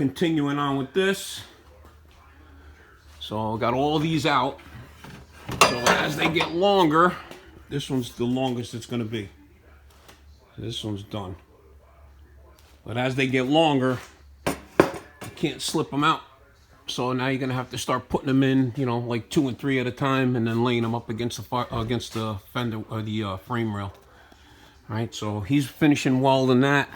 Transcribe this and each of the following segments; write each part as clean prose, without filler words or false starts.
continuing on with this. So I got all these out. So as they get longer, this one's the longest it's going to be. This one's done. But as they get longer, you can't slip them out. So now you're going to have to start putting them in, you know, like 2 and 3 at a time, and then laying them up against the fender or the frame rail. All right, so he's finishing welding that.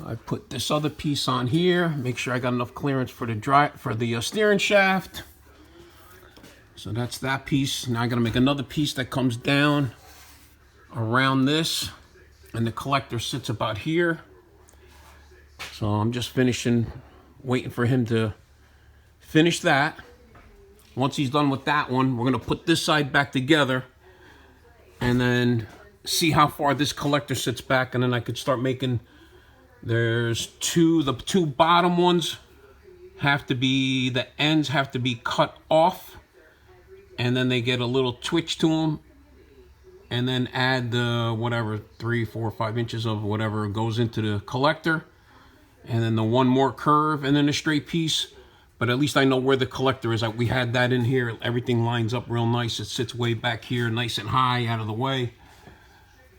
I put this other piece on here. Make sure I got enough clearance for the steering shaft. So that's that piece. Now I got to make another piece that comes down around this, and the collector sits about here. So I'm just finishing, waiting for him to finish that. Once he's done with that one, we're going to put this side back together and then see how far this collector sits back, and then I could start making. There's the two bottom ones have to be, the ends have to be cut off, and then they get a little twitch to them, and then add the whatever 3, 4, 5 inches of whatever goes into the collector, and then the one more curve, and then a straight piece. But at least I know where the collector is. We had that in here. Everything lines up real nice. It sits way back here, nice and high, out of the way.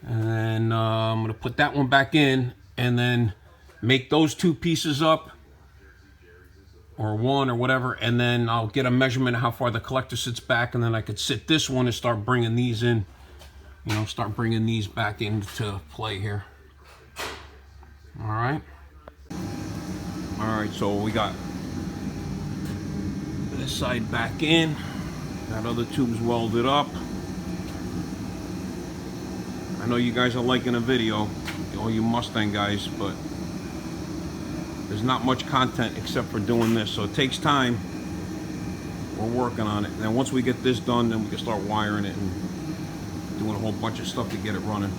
And I'm gonna put that one back in, and then make those 2 pieces up, or one, or whatever, and then I'll get a measurement of how far the collector sits back, and then I could sit this one and start bringing these in, you know, start bringing these back into play here. All right, so we got this side back in, that other tube's welded up. I know you guys are liking the video, all you Mustang guys, but there's not much content except for doing this, so it takes time. We're working on it. And once we get this done, then we can start wiring it and doing a whole bunch of stuff to get it running.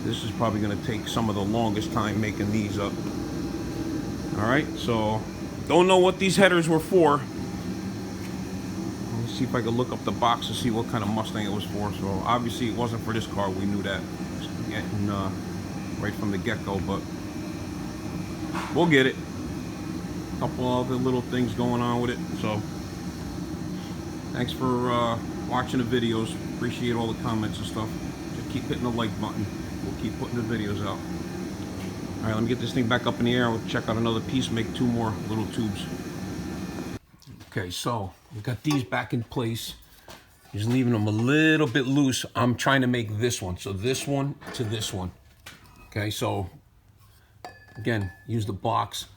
This is probably going to take some of the longest time making these up. All right, so don't know what these headers were for. Let's see if I can look up the box to see what kind of Mustang it was for. So obviously it wasn't for this car. We knew that getting right from the get-go, but we'll get it. A couple other little things going on with it. So thanks for watching the videos. Appreciate all the comments and stuff. Just keep hitting the like button. We'll keep putting the videos out. All right, let me get this thing back up in the air. We'll check out another piece, make 2 more little tubes. Okay, so we've got these back in place. Just leaving them a little bit loose. I'm trying to make this one. So this one to this one. Okay, so again, use the box.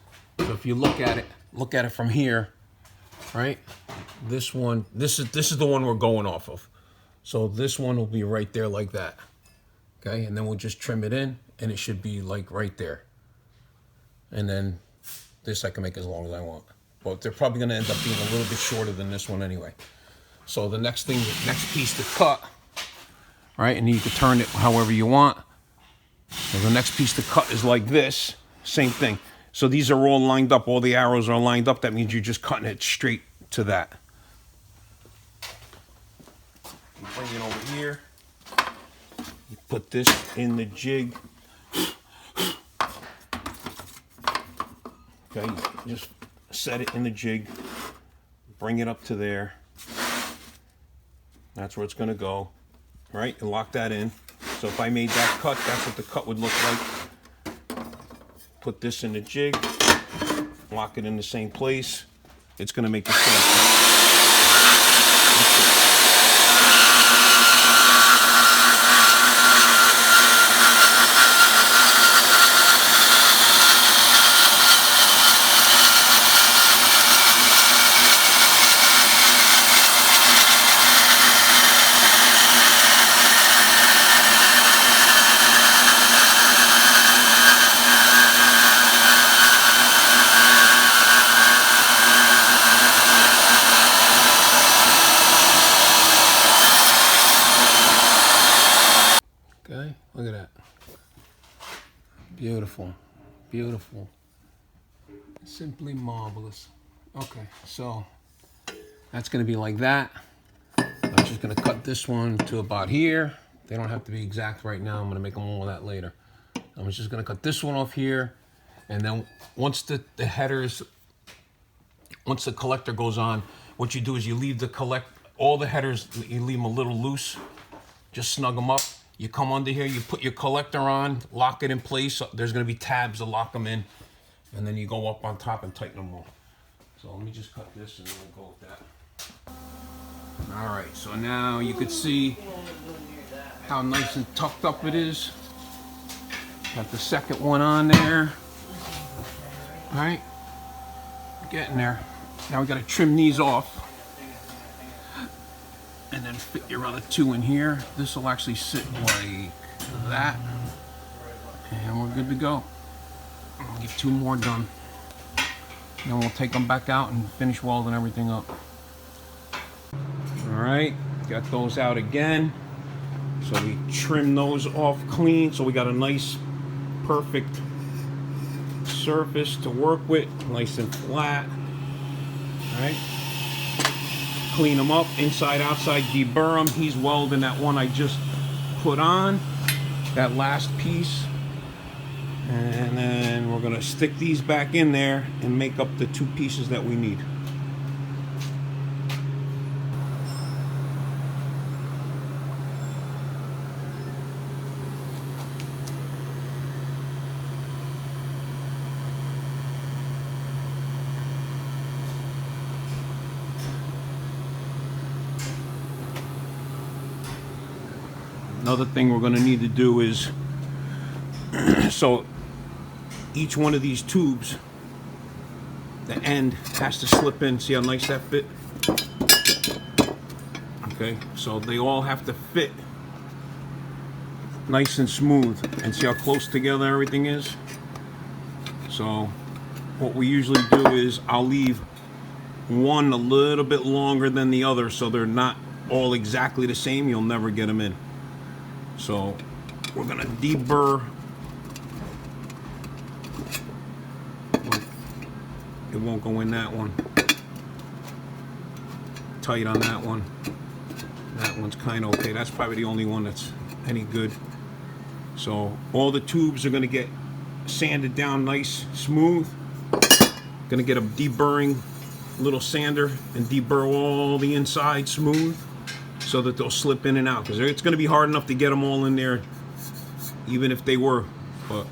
So if you look at it from here, right? This one, this is the one we're going off of. So this one will be right there like that. Okay, and then we'll just trim it in, and it should be like right there. And then this I can make as long as I want. But they're probably going to end up being a little bit shorter than this one anyway. So the next piece to cut, right? And you can turn it however you want. So the next piece to cut is like this. Same thing. So these are all lined up. All the arrows are lined up. That means you're just cutting it straight to that. You bring it over here. You put this in the jig. Okay, just set it in the jig. Bring it up to there. That's where it's going to go. Right? And lock that in. So if I made that cut, that's what the cut would look like. Put this in the jig. Lock it in the same place. It's going to make the same cut. Okay, look at that. Beautiful, beautiful. Simply marvelous. Okay, so that's gonna be like that. I'm just gonna cut this one to about here. They don't have to be exact right now. I'm gonna make them all that later. I'm just gonna cut this one off here, And then once the headers, once the collector goes on, what you do is you leave all the headers, you leave them a little loose, just snug them up. You come under here, you put your collector on, lock it in place. There's gonna be tabs to lock them in, and then you go up on top and tighten them all. So let me just cut this and we'll go with that. All right, so now you can see how nice and tucked up it is. Got the second one on there. All right, getting there. Now we gotta trim these off and then fit your other two in here. This will actually sit like that, and we're good to go. I'll get two more done. Then we'll take them back out and finish welding everything up. All right, got those out again. So we trim those off clean, so we got a nice, perfect surface to work with, nice and flat. All right, clean them up, inside, outside, deburr them. He's welding that one I just put on, that last piece. And then we're gonna stick these back in there and make up the two pieces that we need. Another thing we're gonna need to do is, so each one of these tubes, the end has to slip in. See how nice that fit? Okay, so they all have to fit nice and smooth. And see how close together everything is? So what we usually do is I'll leave one a little bit longer than the other so they're not all exactly the same. You'll never get them in. So we're gonna deburr. It won't go in that one. Tight on that one. That one's kind of okay. That's probably the only one that's any good. So all the tubes are gonna get sanded down nice, smooth. Gonna get a deburring little sander and deburr all the inside smooth so that they'll slip in and out. Because it's gonna be hard enough to get them all in there, even if they were. But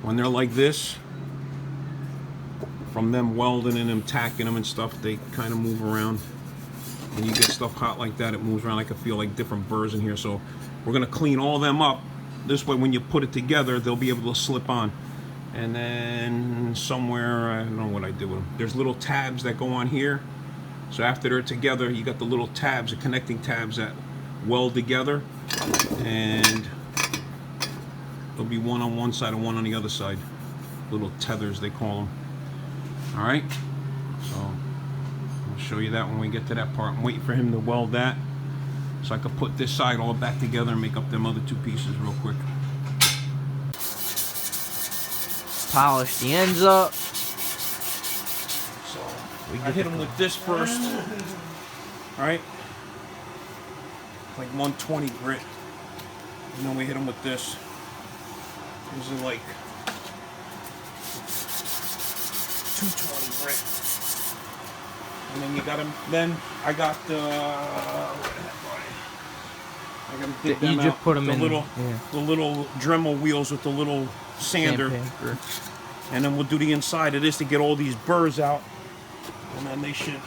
when they're like this, from them welding and them tacking them and stuff, they kind of move around. When you get stuff hot like that, it moves around. I can feel like different burrs in here. So we're gonna clean all them up. This way, when you put it together, they'll be able to slip on. And then somewhere, I don't know what I did with them. There's little tabs that go on here. So after they're together, you got the little tabs, the connecting tabs that weld together. And there'll be one on one side and one on the other side. Little tethers, they call them. All right, so I'll show you that when we get to that part. I'm waiting for him to weld that so I can put this side all back together and make up them other two pieces real quick. Polish the ends up. So I hit him with this first. All right, like 120 grit, and then we hit him with this. This is like 220 grit. And then you got him. Then I got the. I got to dig them out. Put them the in little, the little Dremel wheels with the little sander. And then we'll do the inside of this to get all these burrs out, and then they should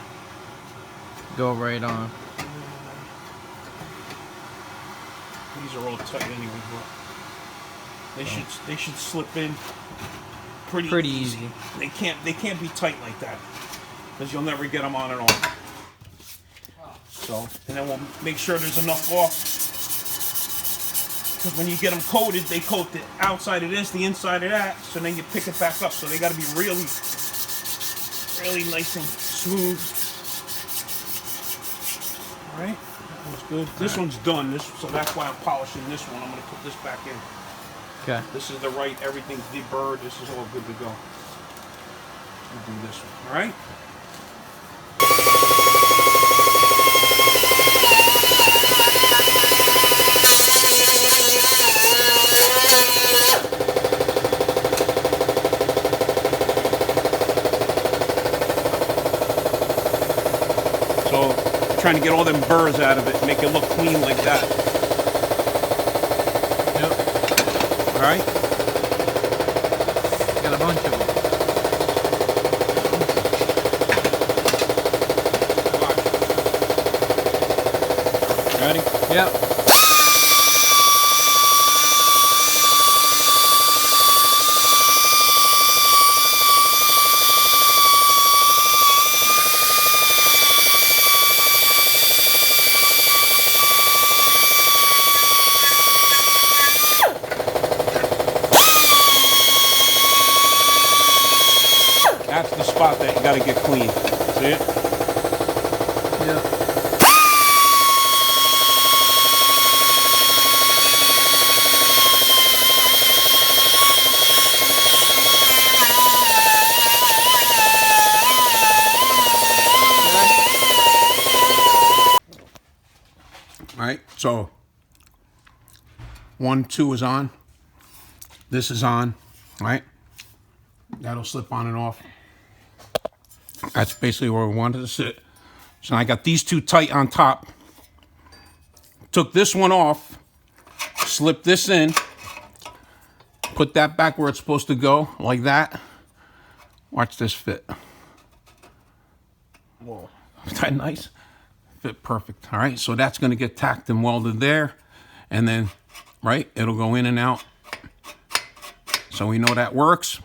go right on. These are all tight anyway, but they should slip in pretty easy. They can't be tight like that because you'll never get them on and off. So, and then we'll make sure there's enough off. Because when you get them coated, they coat the outside of this, the inside of that, so then you pick it back up. So they got to be really, really nice and smooth. All right, that one's good. This one's done. So that's why I'm polishing this one. I'm going to put this back in. Okay. This is the right, everything's deburred. This is all good to go. We'll do this one. All right. trying to get all them burrs out of it, make it look clean like that. Yep. All right. Got a bunch of them. Ready? Yep. That's the spot that you got to get clean. See it? Yep. All right, so 1, 2 is on. This is on, all right? That'll slip on and off. That's basically where we wanted to sit. So I got these two tight on top. Took this one off, slipped this in, put that back where it's supposed to go, like that. Watch this fit. Whoa, is that nice? Fit perfect. All right, so that's going to get tacked and welded there, and then right, it'll go in and out. So we know that works.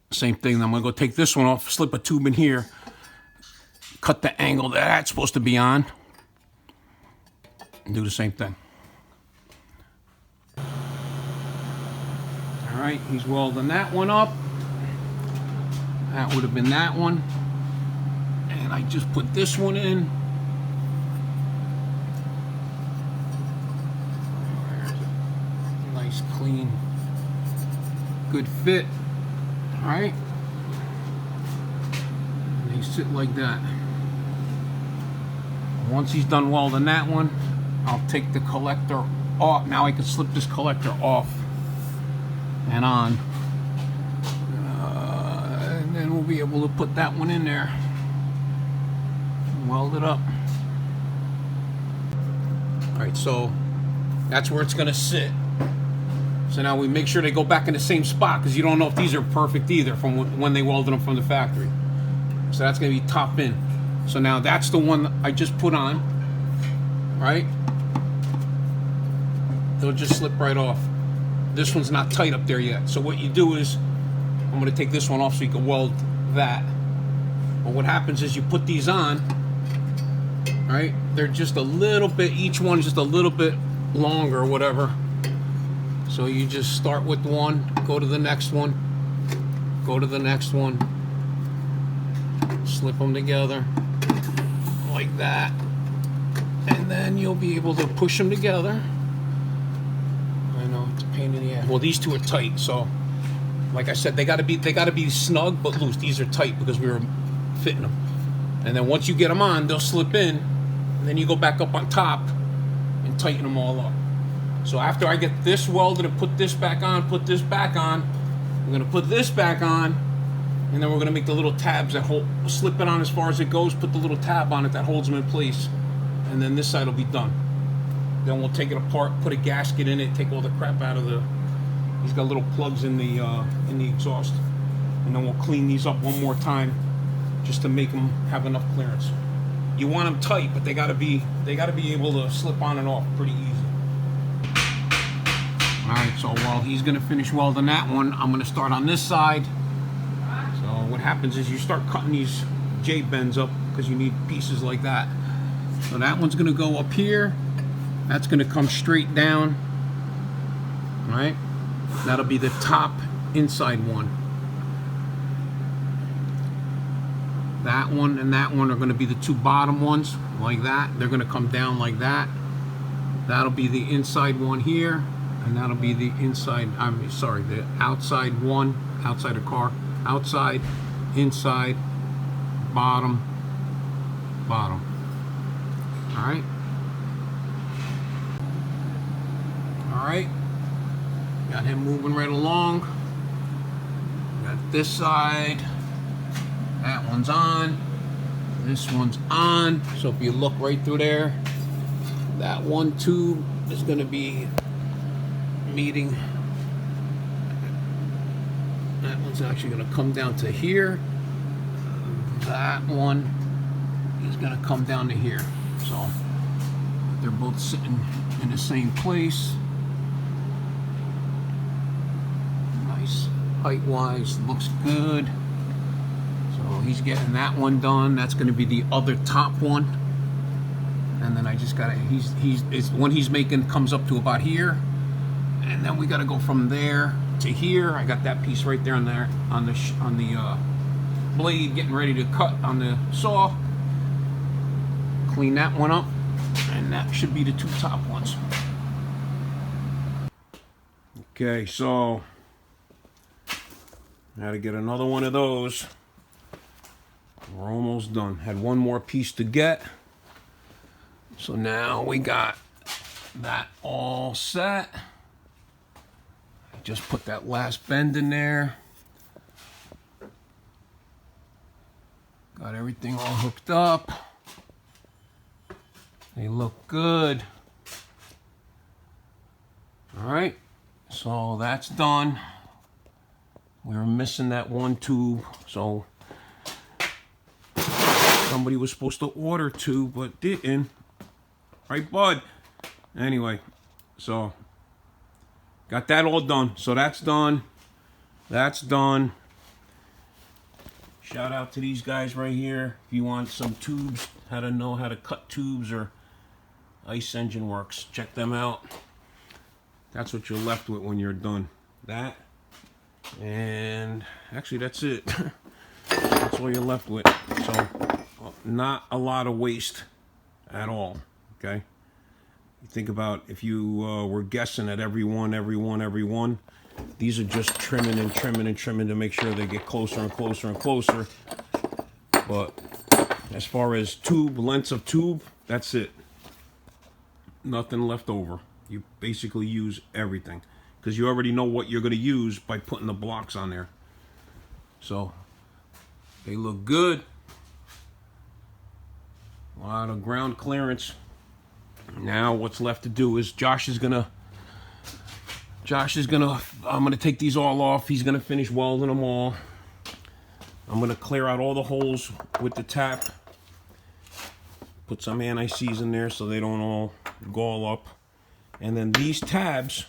Same thing. I'm going to go take this one off, slip a tube in here, cut the angle that that's supposed to be on, and do the same thing. All right, he's welding that one up. That would have been that one, and I just put this one in. Nice, clean, good fit. All right, and they sit like that. Once he's done welding that one, I'll take the collector off. Now I can slip this collector off and on, and then we'll be able to put that one in there and weld it up. All right, so that's where it's gonna sit. So now we make sure they go back in the same spot, because you don't know if these are perfect either from when they welded them from the factory. So that's going to be top in. So now that's the one I just put on, right? They'll just slip right off. This one's not tight up there yet. So what you do is, I'm going to take this one off so you can weld that. But what happens is you put these on, right? They're just a little bit, each one's just a little bit longer or whatever. So you just start with one, go to the next one, go to the next one, slip them together like that, and then you'll be able to push them together. I know it's a pain in the ass. Well, these two are tight, so like I said, they gotta be snug but loose. These are tight because we were fitting them. And then once you get them on, they'll slip in, and then you go back up on top and tighten them all up. So after I get this welded and put this back on, I'm gonna put this back on, and then we're gonna make the little tabs that hold, slip it on as far as it goes, put the little tab on it that holds them in place, and then this side will be done. Then we'll take it apart, put a gasket in it, take all the crap out of the, he's got little plugs in the exhaust, and then we'll clean these up one more time just to make them have enough clearance. You want them tight, but they gotta be able to slip on and off pretty easy. Alright, so while he's going to finish welding that one, I'm going to start on this side. So what happens is you start cutting these J-bends up because you need pieces like that. So that one's going to go up here. That's going to come straight down. Alright, that'll be the top inside one. That one and that one are going to be the two bottom ones, like that. They're going to come down like that. That'll be the inside one here. And that'll be the inside, the outside one, outside the car, outside, inside, bottom, bottom. All right. All right. Got him moving right along. Got this side. That one's on. This one's on, so if you look right through there, that one tube is going to be meeting. That one's actually going to come down to here. That one is going to come down to here. So they're both sitting in the same place. Nice height-wise, looks good. So he's getting that one done. That's going to be the other top one. And then I just got to, it's one he's making comes up to about here. And then we got to go from there to here. I got that piece right there on there on the blade, getting ready to cut on the saw. Clean that one up, and that should be the two top ones. Okay, so I had to get another one of those. We're almost done. Had one more piece to get. So now we got that all set. I just put that last bend in there. Got everything all hooked up. They look good. All right, so that's done. We were missing that one tube, so somebody was supposed to order two, but didn't. Right, bud? Anyway, so got that all done. So that's done. That's done. Shout out to these guys right here. If you want some tubes, how to know how to cut tubes or Ice Engine Works, check them out. That's what you're left with when you're done. That, and actually that's it. That's all you're left with. So not a lot of waste at all. Okay. You think about if you were guessing at every one. These are just trimming and trimming and trimming to make sure they get closer and closer and closer. But as far as tube, lengths of tube, that's it. Nothing left over. You basically use everything because you already know what you're going to use by putting the blocks on there. So they look good. A lot of ground clearance. Now what's left to do is I'm gonna take these all off. He's gonna finish welding them all. I'm gonna clear out all the holes with the tap. Put some anti-seize in there so they don't all gall up. And then these tabs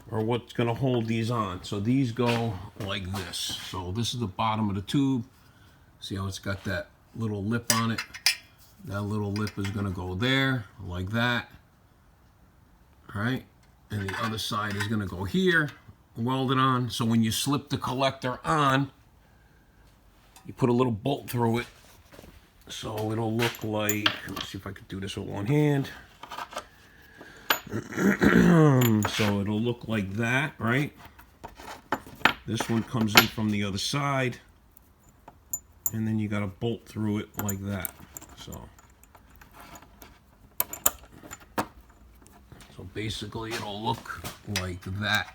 are what's gonna hold these on. So these go like this. So this is the bottom of the tube. See how it's got that little lip on it? That little lip is gonna go there, like that. All right, and the other side is gonna go here, weld it on. So when you slip the collector on, you put a little bolt through it. So it'll look like, let's see if I could do this with one hand. So it'll look like that, right? This one comes in from the other side, and then you gotta bolt through it like that. So basically it'll look like that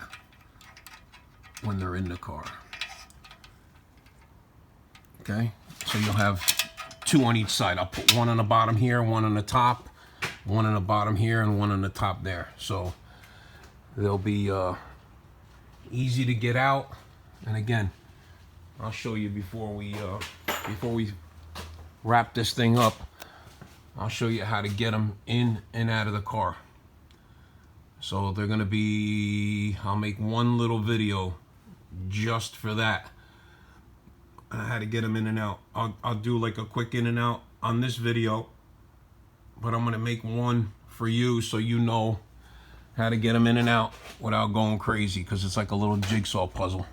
when they're in the car. Okay, so you'll have two on each side. I'll put one on the bottom here, one on the top, one on the bottom here, and one on the top there. So they'll be easy to get out. And again, I'll show you before we wrap this thing up. I'll show you how to get them in and out of the car. So they're gonna be, I'll make one little video just for that. How to get them in and out. I'll do like a quick in and out on this video, but I'm gonna make one for you so you know how to get them in and out without going crazy, because it's like a little jigsaw puzzle.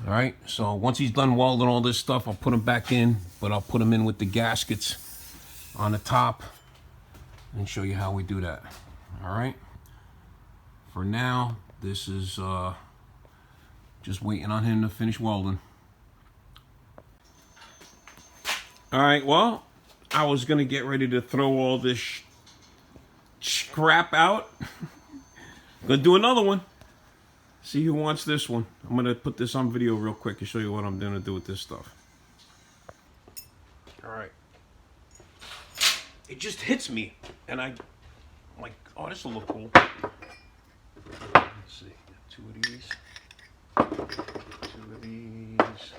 All right, so once he's done welding all this stuff, I'll put him back in, but I'll put him in with the gaskets on the top and show you how we do that. All right, for now, this is just waiting on him to finish welding. All right, well, I was gonna get ready to throw all this scrap out. Gonna do another one. See who wants this one. I'm gonna put this on video real quick and show you what I'm gonna do with this stuff. All right. It just hits me, and I'm like, oh, this will look cool. Let's see, 2 of these, 2 of these.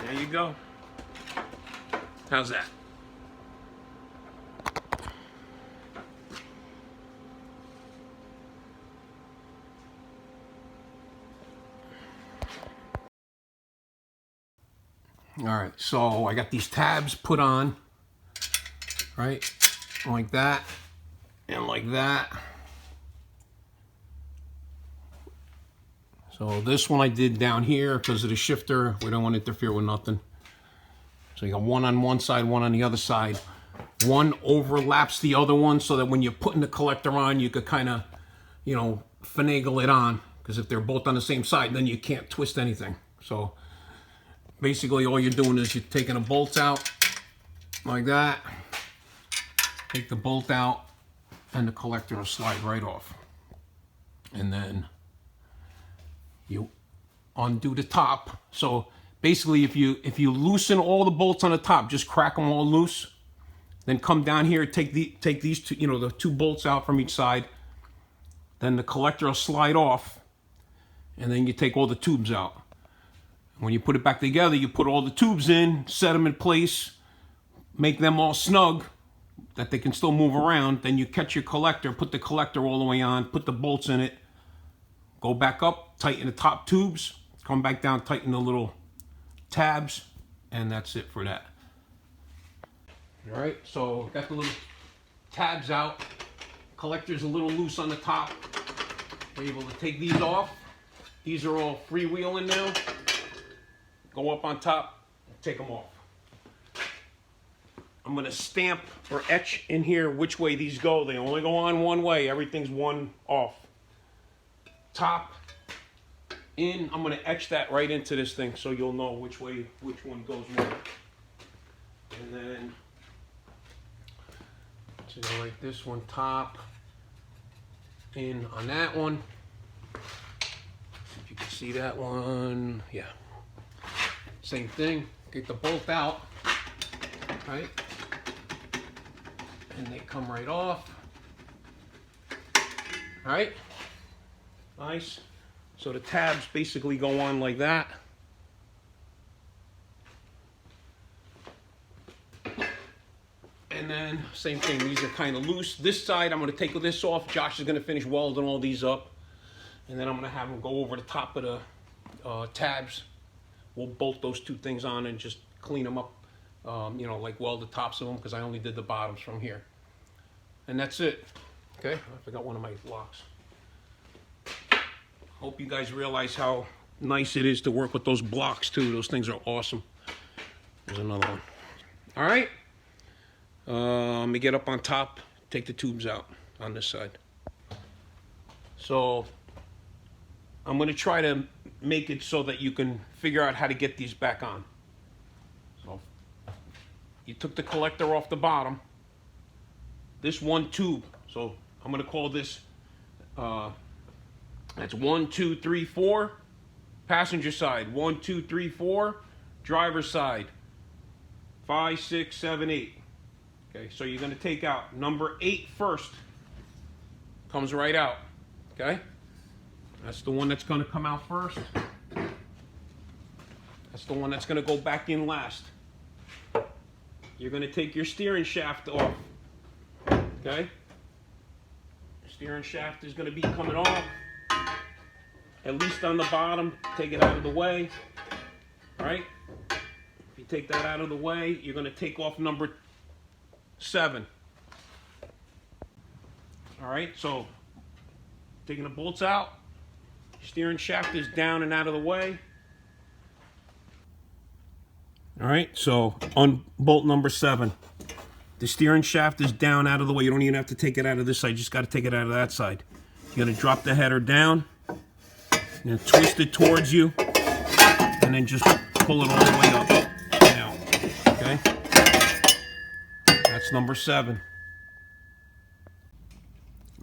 There you go. How's that? All right, so I got these tabs put on, right, like that, and like that. So this one I did down here because of the shifter. We don't want to interfere with nothing. So you got one on one side, one on the other side. One overlaps the other one so that when you're putting the collector on, you could kind of, you know, finagle it on. Because if they're both on the same side, then you can't twist anything. So basically all you're doing is you're taking the bolts out like that. Take the bolt out and the collector will slide right off. And then you undo the top. So basically if you loosen all the bolts on the top, just crack them all loose, then come down here, take these two, you know, the 2 bolts out from each side, then the collector will slide off, and then you take all the tubes out. When you put it back together, you put all the tubes in, set them in place, make them all snug that they can still move around. Then you catch your collector, put the collector all the way on, put the bolts in it, go back up, tighten the top tubes, come back down, tighten the little tabs, and that's it for that. All right, so got the little tabs out. Collector's a little loose on the top. We're able to take these off. These are all freewheeling now. Go up on top, take them off. I'm gonna stamp or etch in here which way these go. They only go on one way. Everything's one off. Top, in. I'm gonna etch that right into this thing so you'll know which way, which one goes where. And then, so go like this one, top, in on that one. See if you can see that one. Yeah. Same thing. Get the bolt out, right? And they come right off. All right. Nice. So the tabs basically go on like that. And then same thing, these are kind of loose. This side, I'm going to take this off. Josh is going to finish welding all these up. And then I'm going to have him go over the top of the tabs. We'll bolt those 2 things on and just clean them up, you know, like weld the tops of them, because I only did the bottoms from here. And that's it. Okay, I forgot one of my locks. Hope you guys realize how nice it is to work with those blocks too. Those things are awesome. There's another one. All right. Let me get up on top, take the tubes out on this side. So I'm going to try to make it so that you can figure out how to get these back on. So you took the collector off the bottom. This one tube, so I'm going to call this, that's 1, 2, 3, 4. Passenger side, 1, 2, 3, 4. Driver's side, 5, 6, 7, 8. Okay, so you're going to take out number 8 first. Comes right out. Okay? That's the one that's going to come out first. That's the one that's going to go back in last. you're going to take your steering shaft off. Okay? Steering shaft is going to be coming off. At least on the bottom. Take it out of the way. Alright? If you take that out of the way, you're going to take off number 7. Alright, so taking the bolts out. Steering shaft is down and out of the way. Alright, so on bolt number 7. The steering shaft is down out of the way. You don't even have to take it out of this side. You just got to take it out of that side. You're going to drop the header down. You're going to twist it towards you. And then just pull it all the way up. Now, okay? That's number 7.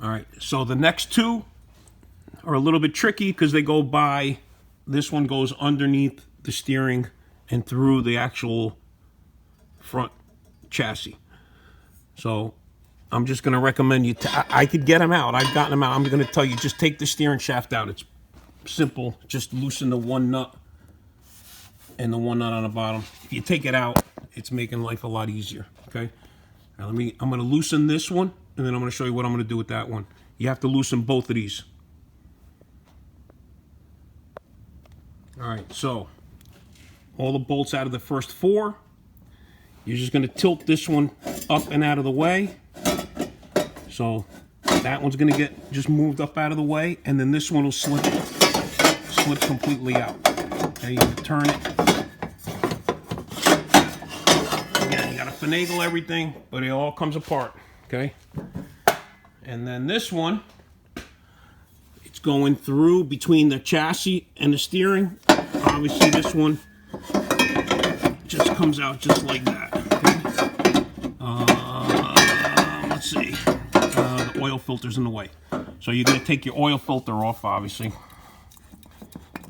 Alright, so the next 2 are a little bit tricky because they go by, this one goes underneath the steering and through the actual front chassis. So I'm just going to recommend you, I could get them out. I've gotten them out. I'm going to tell you, just take the steering shaft out. It's simple. Just loosen the one nut and the one nut on the bottom. If you take it out, it's making life a lot easier. Okay. Now I'm going to loosen this one, and then I'm going to show you what I'm going to do with that one. You have to loosen both of these. All right. So all the bolts out of the first 4. You're just going to tilt this one up and out of the way. So that one's going to get just moved up out of the way, and then this one will slip completely out. Okay, you turn it. Again, you got to finagle everything, but it all comes apart. Okay, and then this one, it's going through between the chassis and the steering. Obviously, this one just comes out just like that. Okay. Let's see. The oil filter's in the way. So you're going to take your oil filter off, obviously.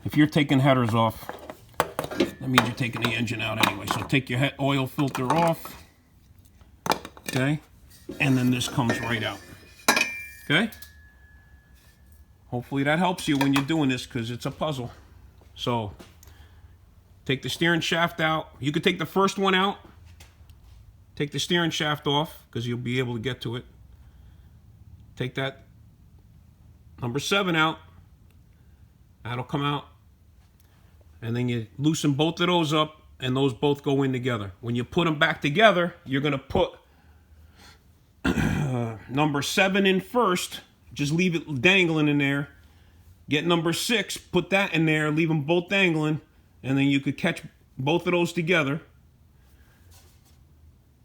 If you're taking headers off, that means you're taking the engine out anyway. So take your oil filter off. Okay. And then this comes right out. Okay. Hopefully that helps you when you're doing this, because it's a puzzle. So take the steering shaft out. You could take the first one out. Take the steering shaft off, because you'll be able to get to it. Take that number 7 out. That'll come out. And then you loosen both of those up, and those both go in together. When you put them back together, you're going to put number 7 in first. Just leave it dangling in there. Get number 6, put that in there, leave them both dangling, and then you could catch both of those together.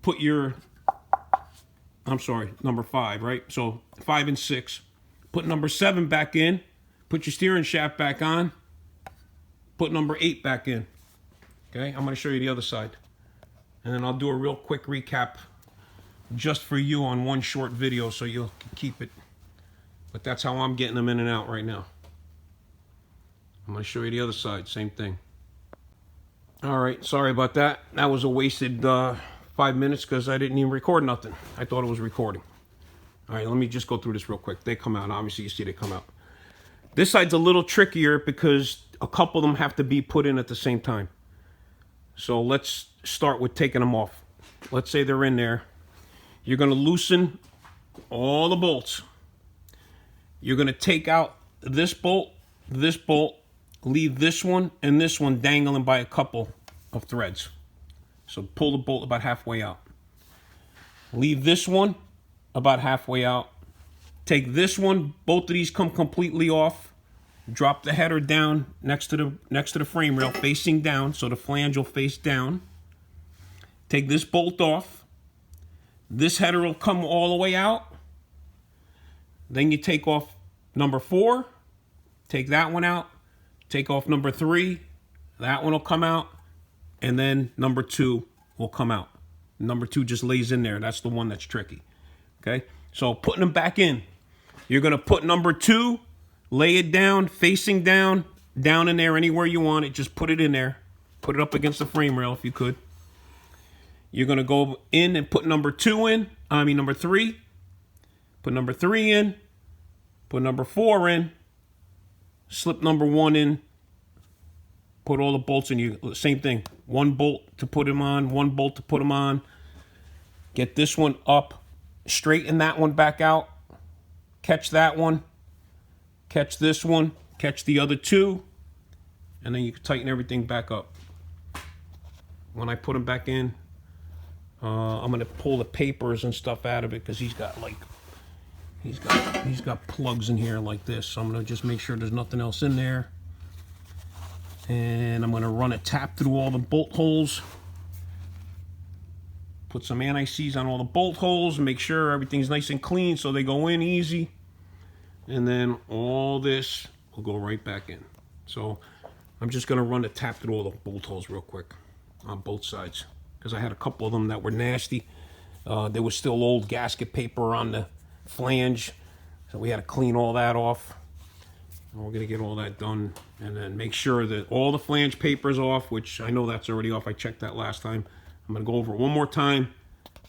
Put your, number 5, right? So 5 and 6. Put number 7 back in. Put your steering shaft back on. Put number 8 back in. Okay, I'm going to show you the other side. And then I'll do a real quick recap just for you on one short video so you'll keep it. But that's how I'm getting them in and out right now. I'm going to show you the other side, same thing. Alright, sorry about that. That was a wasted 5 minutes because I didn't even record nothing. I thought it was recording. Alright, let me just go through this real quick. They come out. Obviously, you see they come out. This side's a little trickier because a couple of them have to be put in at the same time. So let's start with taking them off. Let's say they're in there. You're going to loosen all the bolts. You're going to take out this bolt, leave this one and this one dangling by a couple of threads. So pull the bolt about halfway out. Leave this one about halfway out. Take this one, both of these come completely off. Drop the header down next to the frame rail, facing down, so the flange will face down. Take this bolt off. This header will come all the way out. Then you take off number 4. Take that one out. Take off number 3. That one will come out. And then number 2 will come out. Number 2 just lays in there. That's the one that's tricky. Okay? So putting them back in. You're going to put number 2, lay it down, facing down, down in there anywhere you want it. Just put it in there. Put it up against the frame rail if you could. You're going to go in and put number 2 in. Number 3. Put number 3 in. Put number 4 in. Slip number 1 in. Put all the bolts in. Same thing. 1 bolt to put them on. 1 bolt to put them on. Get this one up, straighten that one back out, catch that one, catch this one, catch the other two, and then you can tighten everything back up. When I put them back in, I'm gonna pull the papers and stuff out of it because he's got plugs in here like this. So I'm gonna just make sure there's nothing else in there, and I'm gonna run a tap through all the bolt holes. Put some anti-seize on all the bolt holes, make sure everything's nice and clean so they go in easy. And then all this will go right back in. So I'm just gonna run a tap through all the bolt holes real quick on both sides, because I had a couple of them that were nasty. There was still old gasket paper on the flange, so we had to clean all that off. And we're gonna get all that done, and then make sure that all the flange paper's off, which I know that's already off. I checked that last time. I'm gonna go over it one more time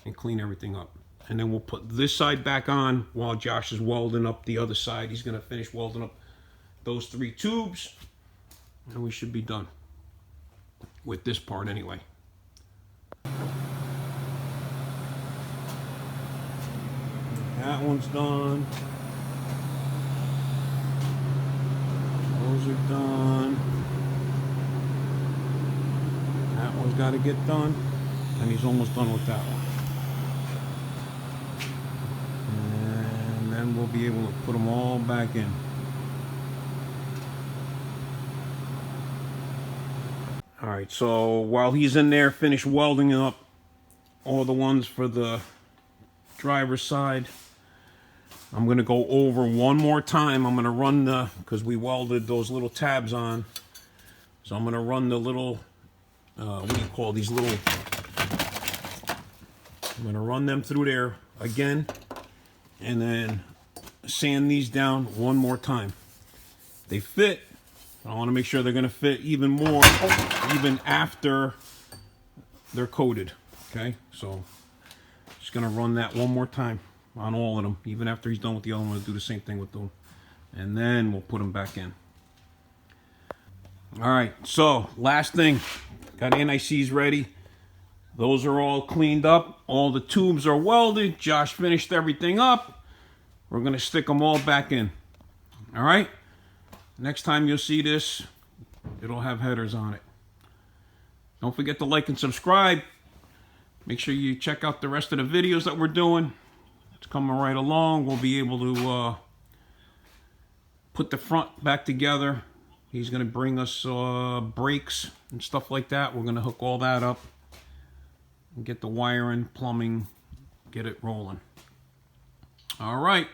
and clean everything up. And then we'll put this side back on while Josh is welding up the other side. He's gonna finish welding up those 3 tubes, and we should be done with this part anyway. That one's done. Those are done. That one's got to get done. And he's almost done with that one. And then we'll be able to put them all back in. Alright, so while he's in there, finish welding up all the ones for the driver's side, I'm going to go over one more time. I'm going to run because we welded those little tabs on. So I'm going to run the little, what do you call these little, I'm going to run them through there again, and then sand these down one more time. They fit. I want to make sure they're going to fit even more, even after they're coated. Okay, so just going to run that one more time on all of them. Even after he's done with the other one, I'm going to do the same thing with them. And then we'll put them back in. All right, so last thing. Got anti-seize ready. Those are all cleaned up. All the tubes are welded. Josh finished everything up. We're going to stick them all back in. All right? Next time you'll see this, it'll have headers on it. Don't forget to like and subscribe. Make sure you check out the rest of the videos that we're doing. It's coming right along. We'll be able to put the front back together. He's going to bring us brakes and stuff like that. We're going to hook all that up and get the wiring, plumbing, get it rolling. All right.